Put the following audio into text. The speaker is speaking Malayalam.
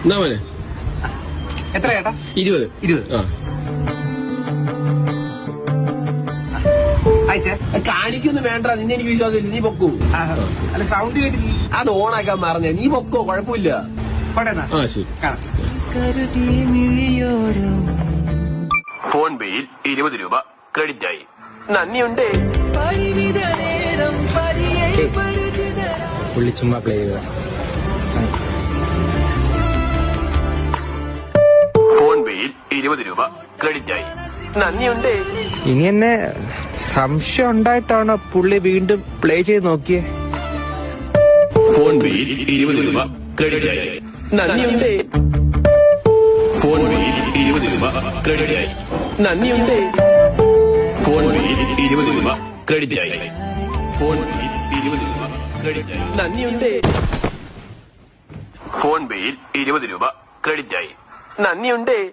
എന്നാ മോനെ എത്ര ചേട്ടാ? 20. 20. ആ അയച്ചേ. കാണിക്കൊന്നും വേണ്ട, നിന്നെ എനിക്ക് വിശ്വാസമില്ല, നീ പൊക്കൂ. അല്ല സൗണ്ട് കേട്ടില്ല. അത് ഓണാക്കാൻ മറന്നേ, നീ പൊക്കോ, കുഴപ്പമില്ല. കോട്ടയെന്നാ ആ ശരി. കാണാം. ഫോൺ പേയിൽ 20 രൂപ ക്രെഡിറ്റ് ആയി. നന്ദിയുണ്ട്. പുള്ളി ചുമ്മാ പ്ലേ ചെയ്ത. ഫോൺ പേയിൽ 20 രൂപ ക്രെഡിറ്റ് ആയി. നന്ദിയുണ്ട്. ഇനി എന്നെ സംശയം ഉണ്ടായിട്ടാണോ പുള്ളി വീണ്ടും പ്ലേ ചെയ്ത് നോക്കിയേ? ഫോൺ പേയിൽ 20 രൂപ ക്രെഡിറ്റ് ആയി. നന്ദിയുണ്ട്. ഫോൺ പേയിൽ 20 രൂപ ക്രെഡിറ്റ് ആയി. നന്ദിയുണ്ട്. ഫോൺ പേയിൽ 20 രൂപ ക്രെഡിറ്റ് ആയി. ഫോൺ പേയിൽ 20 രൂപ ക്രെഡിറ്റ് ആയി. നന്ദിയുണ്ട്. ഫോൺ പേയിൽ 20 രൂപ ക്രെഡിറ്റ് ആയി. നന്ദിയുണ്ട്.